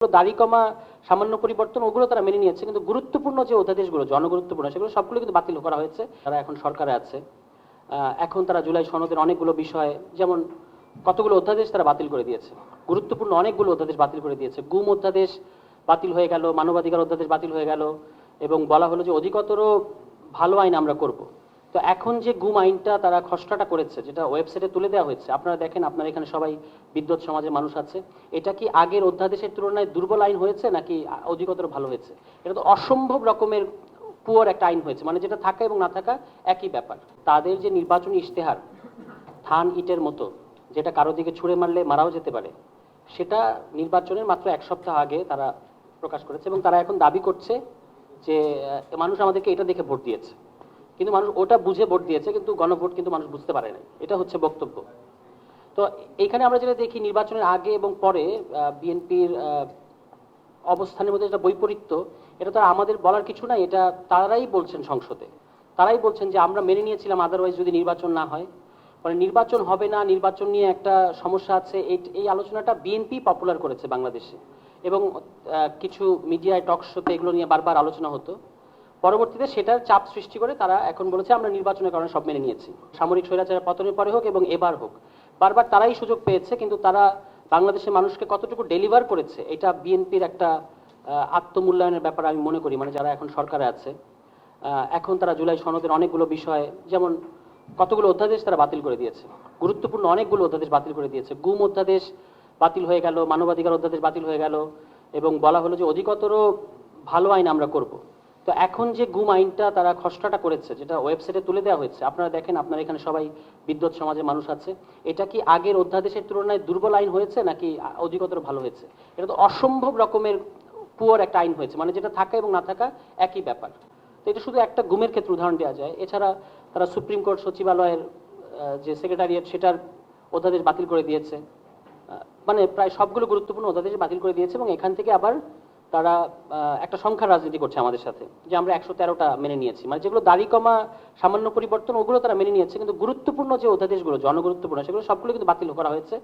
দাড়ি কমা সামান্য পরিবর্তন ওগুলো তারা মেনে নিয়েছে, কিন্তু গুরুত্বপূর্ণ যে অধ্যাদেশগুলো জনগুরুত্বপূর্ণ সেগুলো সবগুলো কিন্তু বাতিল করা হয়েছে। তারা এখন সরকারে আছে। এখন তারা জুলাই সনদের অনেকগুলো বিষয়, যেমন কতগুলো অধ্যাদেশ তারা বাতিল করে দিয়েছে, গুরুত্বপূর্ণ অনেকগুলো অধ্যাদেশ বাতিল করে দিয়েছে। গুম অধ্যাদেশ বাতিল হয়ে গেল, মানবাধিকার অধ্যাদেশ বাতিল হয়ে গেল, এবং বলা হলো যে অধিকতর ভালো আইন আমরা করব। তো এখন যে গুম আইনটা তারা খসড়াটা করেছে, যেটা ওয়েবসাইটে তুলে দেওয়া হয়েছে, আপনারা দেখেন, আপনারা এখানে সবাই বিদ্যুৎ সমাজের মানুষ আছে, এটা কি আগের অধ্যাদেশের তুলনায় দুর্বল আইন হয়েছে নাকি অধিকতর ভালো হয়েছে? এটা তো অসম্ভব রকমের পুয়ার একটা আইন হয়েছে, মানে যেটা থাকা এবং না থাকা একই ব্যাপার। তাদের যে নির্বাচনী ইশতেহার ধান ইটের মতো, যেটা কারো দিকে ছুঁড়ে মারলে মারাও যেতে পারে, সেটা নির্বাচনের মাত্র এক সপ্তাহ আগে তারা প্রকাশ করেছে, এবং তারা এখন দাবি করছে যে মানুষ আমাদেরকে এটা দেখে ভোট দিয়েছে, কিন্তু মানুষ ওটা বুঝে ভোট দিয়েছে, কিন্তু গণভোট কিন্তু মানুষ বুঝতে পারে না। এটা হচ্ছে বক্তব্য। তো এইখানে আমরা যেটা দেখি, নির্বাচনের আগে এবং পরে বিএনপির অবস্থানের মধ্যে যেটা বৈপরীত্য, এটা তো আমাদের বলার কিছু নাই, এটা তারাই বলছেন সংসদে। তারাই বলছেন যে আমরা মেনে নিয়েছিলাম আদারওয়াইজ যদি নির্বাচন না হয়, মানে নির্বাচন হবে না, নির্বাচন নিয়ে একটা সমস্যা আছে, এই আলোচনাটা বিএনপি পপুলার করেছে বাংলাদেশে, এবং কিছু মিডিয়ায় টক শোতে এগুলো নিয়ে বারবার আলোচনা হতো। পরবর্তীতে সেটার চাপ সৃষ্টি করে তারা এখন বলেছে আমরা নির্বাচনের কারণে সব মেনে নিয়েছি, সামরিক স্বৈরাচারের পতনের পরে হোক এবং এবার হোক, বারবার তারাই সুযোগ পেয়েছে, কিন্তু তারা বাংলাদেশের মানুষকে কতটুকু ডেলিভার করেছে এটা বিএনপির একটা আত্মমূল্যায়নের ব্যাপার আমি মনে করি। মানে যারা এখন সরকারে আছে, এখন তারা জুলাই সনদের অনেকগুলো বিষয়, যেমন কতগুলো অধ্যাদেশ তারা বাতিল করে দিয়েছে, গুরুত্বপূর্ণ অনেকগুলো অধ্যাদেশ বাতিল করে দিয়েছে। গুম অধ্যাদেশ বাতিল হয়ে গেল, মানবাধিকার অধ্যাদেশ বাতিল হয়ে গেল, এবং বলা হলো যে অধিকতর ভালো আইন আমরা করব। তো এখন যে গুম আইনটা তারা খসড়াটা করেছে, যেটা ওয়েবসাইটে তুলে দেওয়া হয়েছে, আপনারা দেখেন, আপনারা এখানে সবাই বিদ্যুৎ সমাজের মানুষ আছে, এটা কি আগের অধ্যাদেশের তুলনায় দুর্বল আইন হয়েছে নাকি অধিকতর ভালো হয়েছে? এটা তো অসম্ভব রকমের পুয়ার একটা আইন হয়েছে, মানে যেটা থাকা এবং না থাকা একই ব্যাপার। তো এটা শুধু একটা গুমের ক্ষেত্রে উদাহরণ দেওয়া যায়। এছাড়া তারা সুপ্রিম কোর্ট সচিবালয়ের যে সেক্রেটারিয়েট, সেটার অধ্যাদেশ বাতিল করে দিয়েছে, মানে প্রায় সবগুলো গুরুত্বপূর্ণ অধ্যাদেশ বাতিল করে দিয়েছে, এবং এখান থেকে আবার তারা একটা সংখ্যার রাজনীতি করছে আমাদের সাথে, যে আমরা 113টা মেনে নিয়েছি, মানে যেগুলো দাড়ি কমা সামান্য পরিবর্তন ওগুলো তারা মেনে নিয়েছে, কিন্তু গুরুত্বপূর্ণ যে অধ্যাদেশগুলো জনগুরুত্বপূর্ণ সেগুলো সবগুলো কিন্তু বাতিল করা হয়েছে।